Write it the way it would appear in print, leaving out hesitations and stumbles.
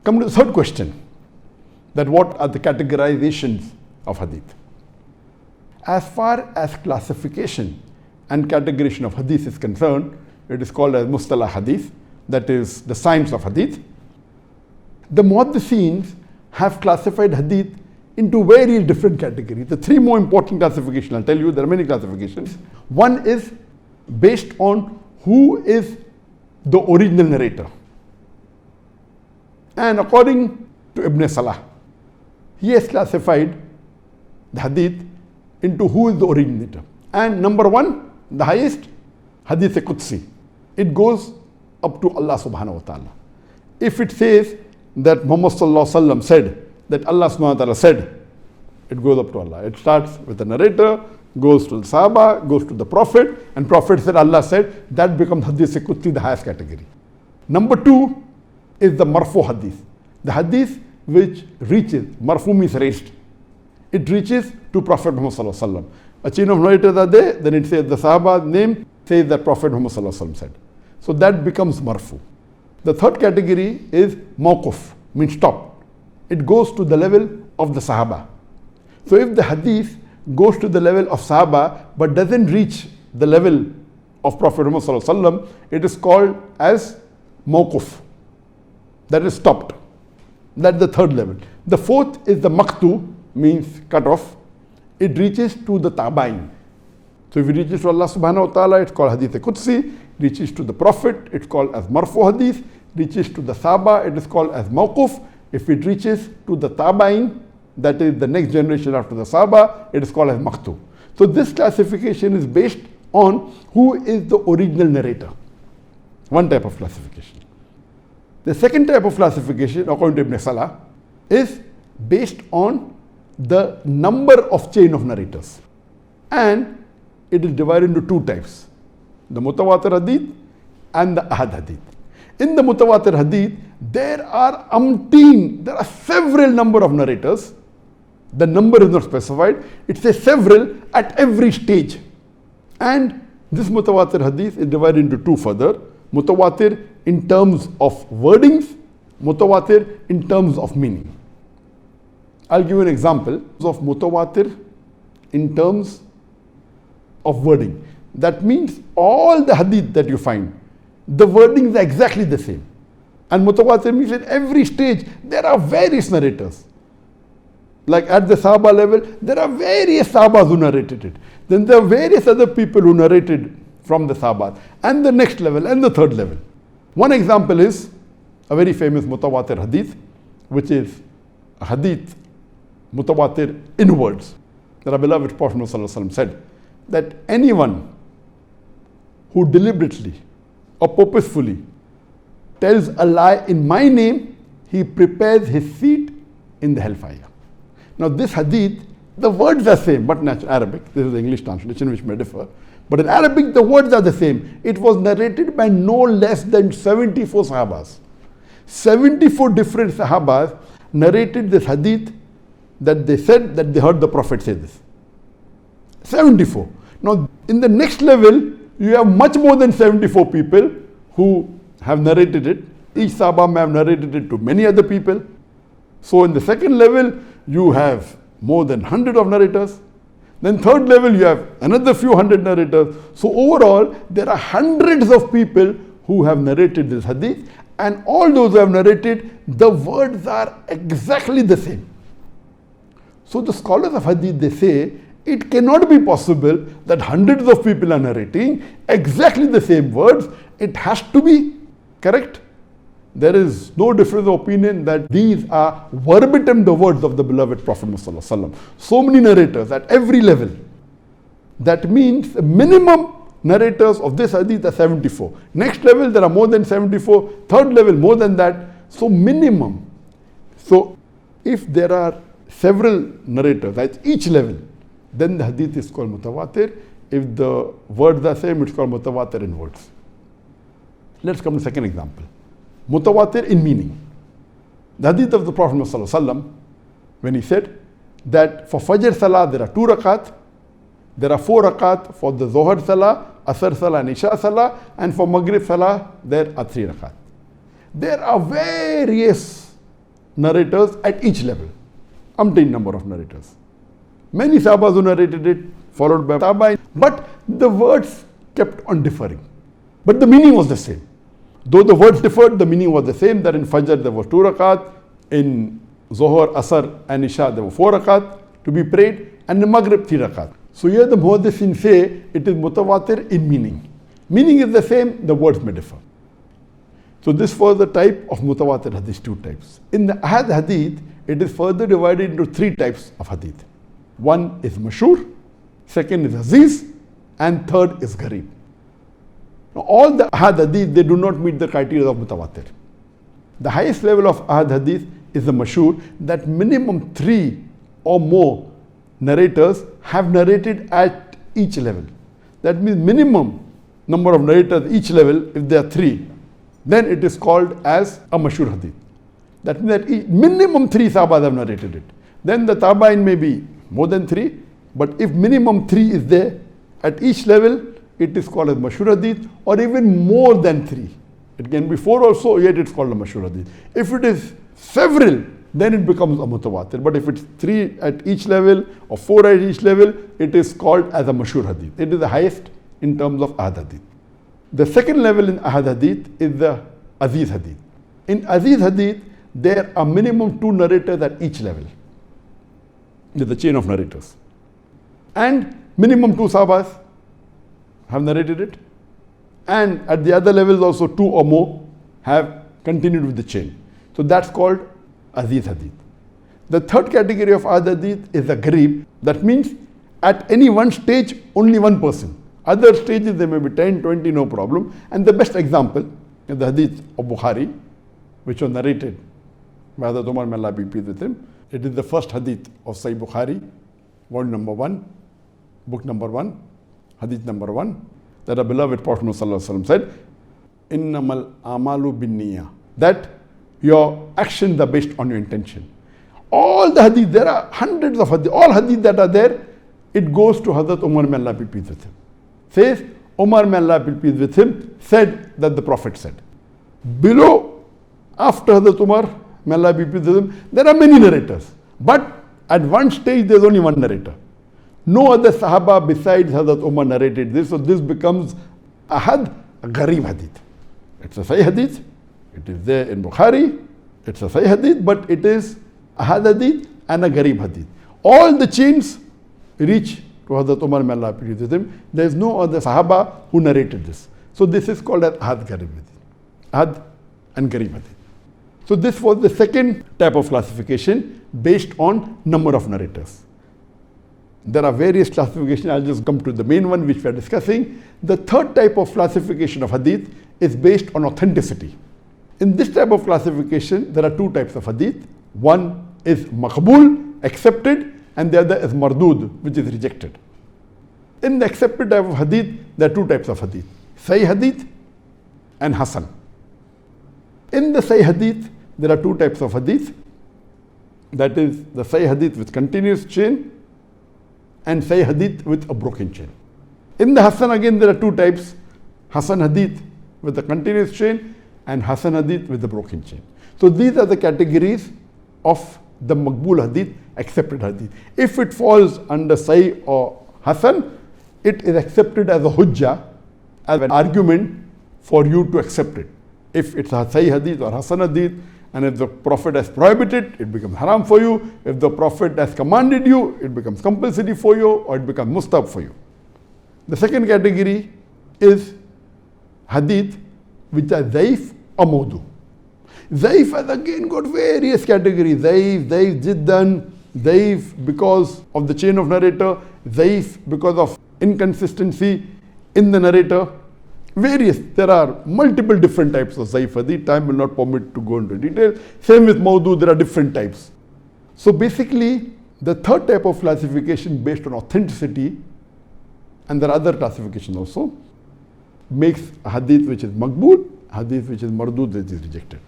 Come to the third question, that what are the categorizations of hadith? As far as classification and categorization of hadith is concerned, it is called as mustalah hadith, that is the science of hadith. The muhaddithin have classified hadith into various different categories. The three more important classifications, I'll tell you, there are many classifications. One is based on who is the original narrator. And according to Ibn Salah, he has classified the hadith into who is the originator. And number one, the highest, hadith Qudsi. It goes up to Allah subhanahu wa ta'ala. If it says that Muhammad sallallahu alaihi wasallam said, that Allah subhanahu wa ta'ala said, it goes up to Allah. It starts with the narrator, goes to the Sahaba, goes to the Prophet, and Prophet said, Allah said, that becomes hadith Qudsi, the highest category. Number two is the marfu hadith. The hadith which reaches, marfu means raised. It reaches to Prophet Muhammad sallallahu alaihi wasallam. A chain of narrators are there, then it says the Sahaba name, says that Prophet Muhammad sallallahu alaihi wasallam said. So that becomes marfu. The third category is mawquf, means stop. It goes to the level of the Sahaba. So if the hadith goes to the level of Sahaba but doesn't reach the level of Prophet Muhammad sallallahu alaihi wasallam, it is called as mawquf. That is stopped. That's the third level. The fourth is the maqtu, means cut off. It reaches to the tabain. So if it reaches to Allah subhanahu wa ta'ala, it's called hadith Qudsi. Reaches to the Prophet, it's called as marfu hadith. Reaches to the Sahaba, it is called as mawquf. If it reaches to the tabain, that is the next generation after the Sahaba, it is called as maqtu. So this classification is based on who is the original narrator. One type of classification. The second type of classification, according to Ibn Salah, is based on the number of chain of narrators. And it is divided into two types, the mutawatir hadith and the ahad hadith. In the mutawatir hadith, there are several number of narrators. The number is not specified. It says several at every stage. And this mutawatir hadith is divided into two further. Mutawatir in terms of wordings, mutawatir in terms of meaning. I'll give you an example of mutawatir in terms of wording. That means all the hadith that you find, the wordings are exactly the same. And mutawatir means at every stage there are various narrators. Like at the Sahaba level, there are various Sahabas who narrated it. Then there are various other people who narrated from the Sahabas. And the next level and the third level. One example is a very famous mutawatir hadith, which is a hadith mutawatir in words. That our beloved Prophet ﷺ said that anyone who deliberately or purposefully tells a lie in my name, he prepares his seat in the hellfire. Now this hadith, the words are same, but in Arabic, this is the English translation which may differ. But in Arabic, the words are the same. It was narrated by no less than 74 Sahabas. 74 different Sahabas narrated this hadith that they said that they heard the Prophet say this. 74. Now in the next level, you have much more than 74 people who have narrated it. Each Sahaba may have narrated it to many other people. So in the second level, you have more than 100 of narrators. Then third level, you have another few hundred narrators. So overall, there are hundreds of people who have narrated this hadith, and all those who have narrated, the words are exactly the same. So the scholars of hadith, they say, it cannot be possible that hundreds of people are narrating exactly the same words. It has to be correct. There is no difference of opinion that these are verbatim the words of the beloved Prophet ﷺ. So many narrators at every level. That means minimum narrators of this hadith are 74. Next level there are more than 74. Third level more than that. So minimum. So if there are several narrators at each level, then the hadith is called mutawatir. If the words are same, it's called mutawatir in words. Let's come to the second example. Mutawatir in meaning. The hadith of the Prophet ﷺ, when he said that for Fajr Salah there are 2 rakat, there are 4 rakat for the Zohar Salah, Asr Salah and Isha Salah, and for Maghrib Salah there are 3 rakat. There are various narrators at each level. Umpteen number of narrators. Many Sahabas who narrated it, followed by Tabi'in, but the words kept on differing. But the meaning was the same. Though the words differed, the meaning was the same, that in Fajr there were 2 rakat, in Zohar, Asr and Isha there were 4 rakat to be prayed, and in Maghrib 3 rakat. So here the Muhaddithin say it is mutawatir in meaning. Meaning is the same, the words may differ. So this was the type of mutawatir hadith, 2 types. In the Ahad hadith, it is further divided into 3 types of hadith. One is mashhur, second is aziz, and third is gharib. Now, all the Ahad hadith, they do not meet the criteria of mutawatir. The highest level of Ahad hadith is the mashhur, that minimum 3 or more narrators have narrated at each level. That means minimum number of narrators each level, if there are 3, then it is called as a mashhur hadith. That means that minimum 3 Sahabas have narrated it. Then the Tabi'in may be more than 3, but if minimum 3 is there at each level, it is called as mashhur hadith, or even more than 3. It can be 4 also, yet it's called a mashhur hadith. If it is several, then it becomes a mutawatir. But if it's 3 at each level or 4 at each level, it is called as a mashhur hadith. It is the highest in terms of Ahad hadith. The second level in Ahad hadith is the aziz hadith. In aziz hadith, there are minimum 2 narrators at each level. There's the chain of narrators. And minimum 2 Sahabas have narrated it. And at the other levels also 2 or more have continued with the chain. So that's called aziz hadith. The third category of Ahad hadith is the gharib. That means at any one stage, only one person. Other stages there may be 10, 20, no problem. And the best example is the hadith of Bukhari, which was narrated by Hazrat Umar, may Allah be pleased with him. It is the first hadith of Sahih Bukhari, volume number 1, book number 1, hadith number 1, that our beloved Prophet ﷺ said, Innamal amalu bin niyyah, that your actions are based on your intention. All the hadith, there are hundreds of hadith, all hadith that are there, it goes to Hazrat Umar, may Allah be pleased with him. Says, Umar, may Allah be pleased with him, said that the Prophet said. Below, after Hazrat Umar, may Allah be pleased with him, there are many narrators. But at one stage, there is only one narrator. No other Sahaba besides Hazrat Umar narrated this, so this becomes Ahad, a gharib hadith. It's a Sahih hadith, it is there in Bukhari, it's a Sahih hadith, but it is Ahad hadith and a gharib hadith. All the chains reach to Hazrat Umar, may Allah be pleased with him. There is no other Sahaba who narrated this. So this is called as Ahad gharib hadith. Ahad and gharib hadith. So this was the second type of classification based on number of narrators. There are various classifications. I'll just come to the main one which we are discussing. The third type of classification of hadith is based on authenticity. In this type of classification, there are 2 types of hadith. One is maqbool, accepted, and the other is mardud, which is rejected. In the accepted type of hadith, there are 2 types of hadith: Sahih hadith and Hasan. In the Sahih hadith, there are 2 types of hadith. That is the Sahih hadith with continuous chain and Sahih hadith with a broken chain. In the Hasan again, there are 2 types: Hasan hadith with a continuous chain and Hasan hadith with the broken chain. So these are the categories of the maqbool hadith, accepted hadith. If it falls under Sahih or Hasan, it is accepted as a hujjah, as an argument for you to accept it. If it's a Sahih hadith or Hasan hadith, and if the Prophet has prohibited, it becomes haram for you. If the Prophet has commanded you, it becomes compulsory for you, or it becomes mustahab for you. The second category is hadith which are zaif or mawdu. Zaif has again got various categories. Zaif, jiddan, zaif because of the chain of narrator, zaif because of inconsistency in the narrator. Various, there are multiple different types of zaif hadith. Time will not permit to go into detail. Same with mawdu, there are different types. So basically, the third type of classification based on authenticity, and there are other classifications also, makes a hadith which is maqbool, hadith which is mardud, which is rejected.